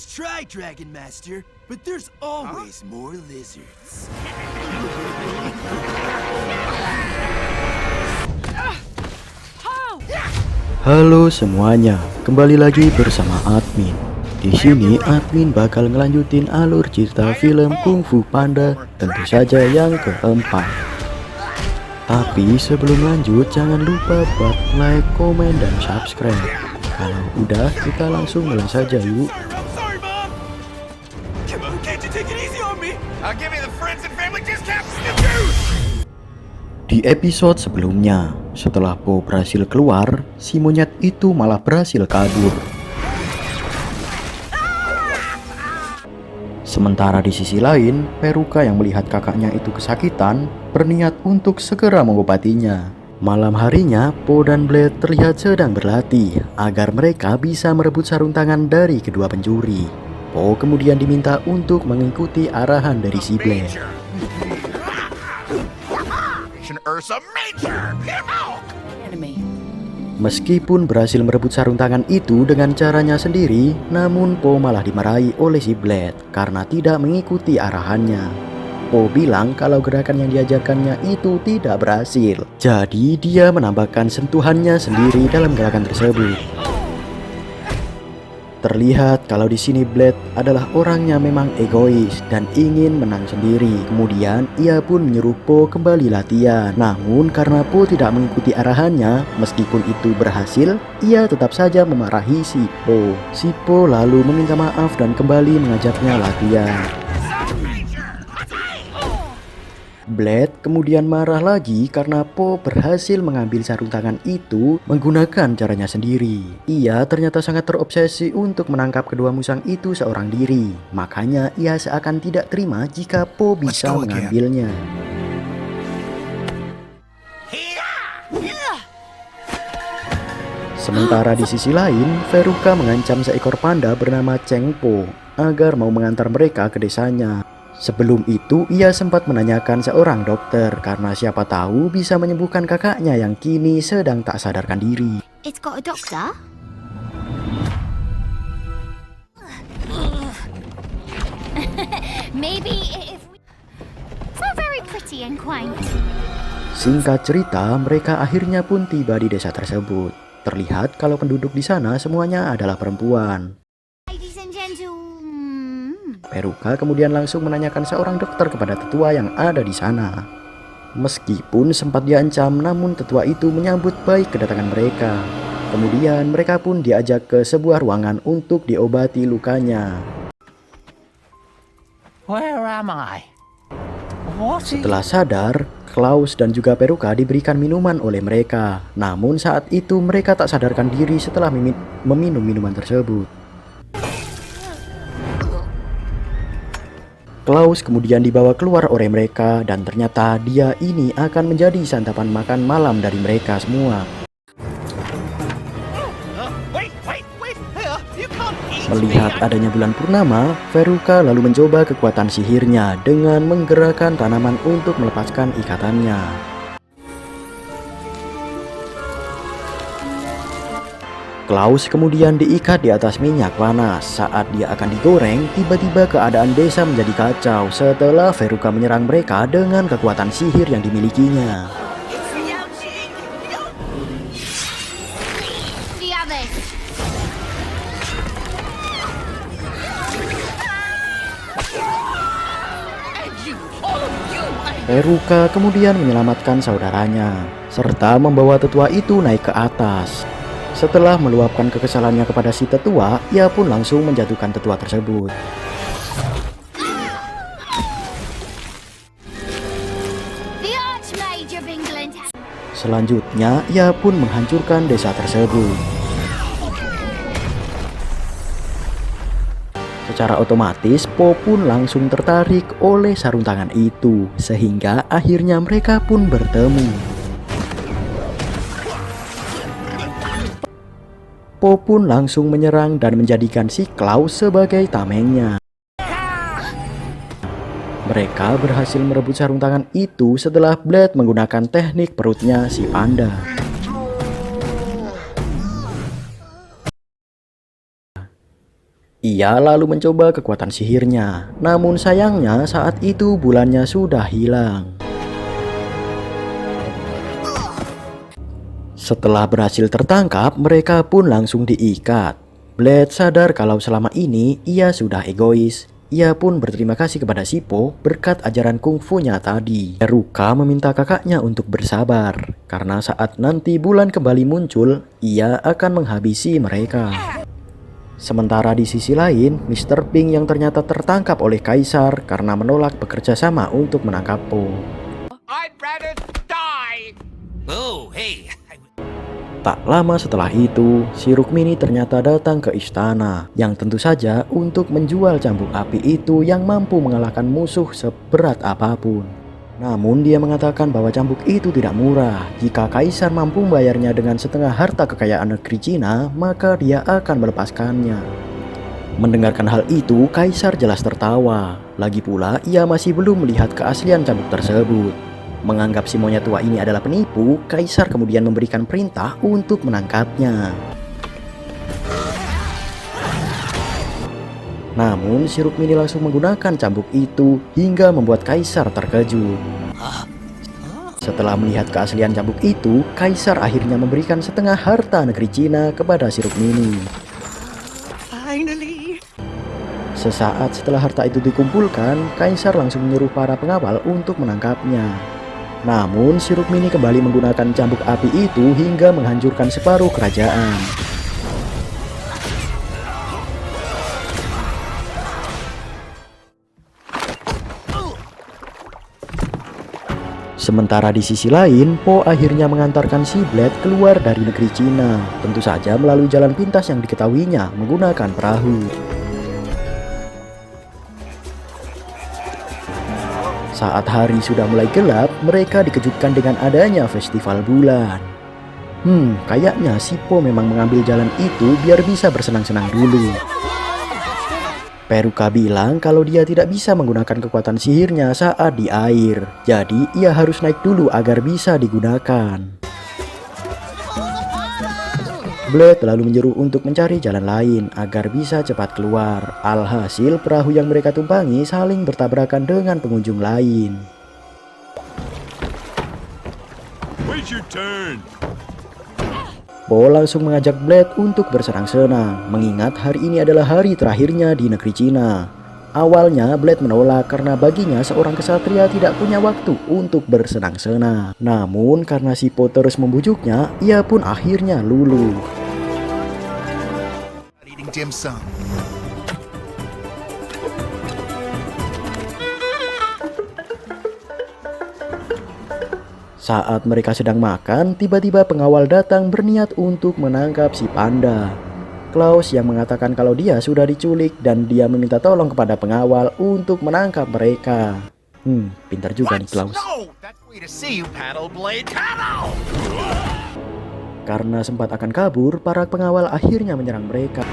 Try Dragon Master, but there's always more lizards. Halo semuanya, kembali lagi bersama Admin. Di sini Admin bakal ngelanjutin alur cerita film Kung Fu Panda, tentu saja yang keempat. Tapi sebelum lanjut, jangan lupa buat like, komen, dan subscribe. Kalau udah, kita langsung mulai saja yuk. Di episode sebelumnya, setelah Po berhasil keluar, si monyet itu malah berhasil kabur. Sementara di sisi lain, Peruka yang melihat kakaknya itu kesakitan, berniat untuk segera mengobatinya. Malam harinya, Po dan Blade terlihat sedang berlatih agar mereka bisa merebut sarung tangan dari kedua pencuri. Po kemudian diminta untuk mengikuti arahan dari si Blade. Meskipun berhasil merebut sarung tangan itu dengan caranya sendiri, namun Po malah dimarahi oleh si Blade karena tidak mengikuti arahannya. Po bilang kalau gerakan yang diajarkannya itu tidak berhasil, jadi dia menambahkan sentuhannya sendiri dalam gerakan tersebut. Terlihat kalau di sini Blade adalah orangnya memang egois dan ingin menang sendiri. Kemudian ia pun menyuruh Po kembali latihan. Namun karena Po tidak mengikuti arahannya, meskipun itu berhasil, ia tetap saja memarahi si Po. Si Po lalu meminta maaf dan kembali mengajaknya latihan. Blade kemudian marah lagi karena Po berhasil mengambil sarung tangan itu menggunakan caranya sendiri. Ia ternyata sangat terobsesi untuk menangkap kedua musang itu seorang diri. Makanya ia seakan tidak terima jika Po bisa mengambilnya. Sementara di sisi lain, Veruca mengancam seekor panda bernama Cheng Po agar mau mengantar mereka ke desanya. Sebelum itu, ia sempat menanyakan seorang dokter karena siapa tahu bisa menyembuhkan kakaknya yang kini sedang tak sadarkan diri. It's got a doctor? Maybe if we... So very pretty and quaint. Singkat cerita, mereka akhirnya pun tiba di desa tersebut. Terlihat kalau penduduk di sana semuanya adalah perempuan. Ladies and gentlemen. Peruka kemudian langsung menanyakan seorang dokter kepada tetua yang ada di sana. Meskipun sempat diancam, namun tetua itu menyambut baik kedatangan mereka. Kemudian mereka pun diajak ke sebuah ruangan untuk diobati lukanya. Where am I? What is... Setelah sadar, Klaus dan juga Peruka diberikan minuman oleh mereka. Namun saat itu mereka tak sadarkan diri setelah meminum minuman tersebut. Klaus kemudian dibawa keluar oleh mereka dan ternyata dia ini akan menjadi santapan makan malam dari mereka semua. Melihat adanya bulan purnama, Veruca lalu mencoba kekuatan sihirnya dengan menggerakkan tanaman untuk melepaskan ikatannya. Klaus kemudian diikat di atas minyak panas. Saat dia akan digoreng, tiba-tiba keadaan desa menjadi kacau setelah Veruca menyerang mereka dengan kekuatan sihir yang dimilikinya. The others. Veruca kemudian menyelamatkan saudaranya, serta membawa tetua itu naik ke atas. Setelah meluapkan kekesalannya kepada si tetua, ia pun langsung menjatuhkan tetua tersebut. The Archmage of England. Selanjutnya, ia pun menghancurkan desa tersebut. Secara otomatis, Po pun langsung tertarik oleh sarung tangan itu, sehingga akhirnya mereka pun bertemu. Po pun langsung menyerang dan menjadikan si Klaus sebagai tamengnya. Mereka berhasil merebut sarung tangan itu setelah Blade menggunakan teknik perutnya si panda. Ia lalu mencoba kekuatan sihirnya, namun sayangnya saat itu bulannya sudah hilang. Setelah berhasil tertangkap, mereka pun langsung diikat. Blade sadar kalau selama ini ia sudah egois. Ia pun berterima kasih kepada Sipo berkat ajaran kungfunya tadi. Peruka meminta kakaknya untuk bersabar, karena saat nanti bulan kembali muncul, ia akan menghabisi mereka. Sementara di sisi lain, Mr. Pink yang ternyata tertangkap oleh Kaisar karena menolak bekerja sama untuk menangkap Po. I'd rather die. Oh, hey. Tak lama setelah itu, si Rukmini ternyata datang ke istana, yang tentu saja untuk menjual cambuk api itu yang mampu mengalahkan musuh seberat apapun. Namun dia mengatakan bahwa cambuk itu tidak murah. Jika Kaisar mampu membayarnya dengan setengah harta kekayaan negeri Cina, maka dia akan melepaskannya. Mendengarkan hal itu, Kaisar jelas tertawa. Lagi pula, ia masih belum melihat keaslian cambuk tersebut. Menganggap si monyet tua ini adalah penipu, Kaisar kemudian memberikan perintah untuk menangkapnya. Namun si Rukmini langsung menggunakan cambuk itu hingga membuat Kaisar terkejut. Setelah melihat keaslian cambuk itu, Kaisar akhirnya memberikan setengah harta negeri Cina kepada si Rukmini. Finally. Sesaat setelah harta itu dikumpulkan, Kaisar langsung menyuruh para pengawal untuk menangkapnya. Namun si Rukmini kembali menggunakan cambuk api itu hingga menghancurkan separuh kerajaan. Sementara di sisi lain, Po akhirnya mengantarkan si Blade keluar dari negeri Cina, tentu saja melalui jalan pintas yang diketahuinya menggunakan perahu. Saat hari sudah mulai gelap, mereka dikejutkan dengan adanya festival bulan. Kayaknya si Po memang mengambil jalan itu biar bisa bersenang-senang dulu. Peruka bilang kalau dia tidak bisa menggunakan kekuatan sihirnya saat di air, jadi ia harus naik dulu agar bisa digunakan. Blade lalu menyeru untuk mencari jalan lain agar bisa cepat keluar. Alhasil perahu yang mereka tumpangi saling bertabrakan dengan pengunjung lain. Wait your turn. Po langsung mengajak Blade untuk bersenang-senang, mengingat hari ini adalah hari terakhirnya di negeri Cina. Awalnya Blade menolak karena baginya seorang kesatria tidak punya waktu untuk bersenang-senang. Namun karena si Po terus membujuknya, ia pun akhirnya luluh. Eating dim sum. Saat mereka sedang makan, tiba-tiba pengawal datang berniat untuk menangkap si panda. Klaus yang mengatakan kalau dia sudah diculik dan dia meminta tolong kepada pengawal untuk menangkap mereka. Pintar juga nih Klaus. No, that's way to see you, paddle blade paddle. Karena sempat akan kabur, para pengawal akhirnya menyerang mereka.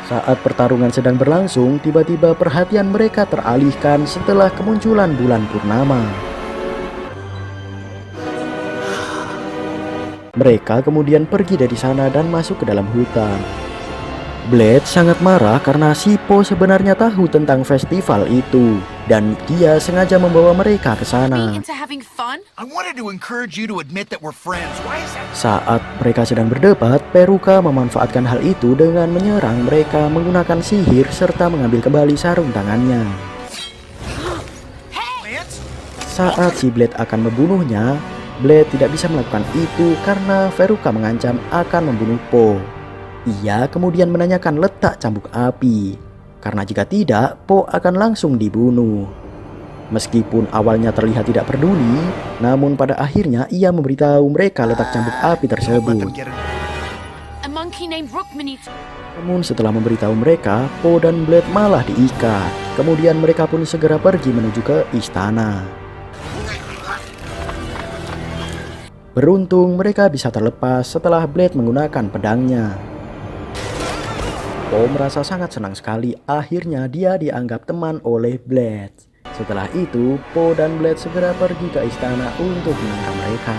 Saat pertarungan sedang berlangsung, tiba-tiba perhatian mereka teralihkan setelah kemunculan bulan purnama. Mereka kemudian pergi dari sana dan masuk ke dalam hutan. Blade sangat marah karena si Po sebenarnya tahu tentang festival itu dan dia sengaja membawa mereka ke sana. Into having fun? I wanted to encourage you to admit that we're friends. Why is that? Saat mereka sedang berdebat, Peruka memanfaatkan hal itu dengan menyerang mereka menggunakan sihir serta mengambil kembali sarung tangannya. Lance? Saat si Blade akan membunuhnya, Blade tidak bisa melakukan itu karena Peruka mengancam akan membunuh Po. Ia kemudian menanyakan letak cambuk api, karena jika tidak, Po akan langsung dibunuh. Meskipun awalnya terlihat tidak peduli, namun pada akhirnya ia memberitahu mereka letak cambuk api Let them tersebut. get it. A monkey named Rukmini. Namun setelah memberitahu mereka, Po dan Blade malah diikat. Kemudian mereka pun segera pergi menuju ke istana. Beruntung mereka bisa terlepas setelah Blade menggunakan pedangnya. Po merasa sangat senang sekali, akhirnya dia dianggap teman oleh Blade. Setelah itu, Po dan Blade segera pergi ke istana untuk menangkap mereka.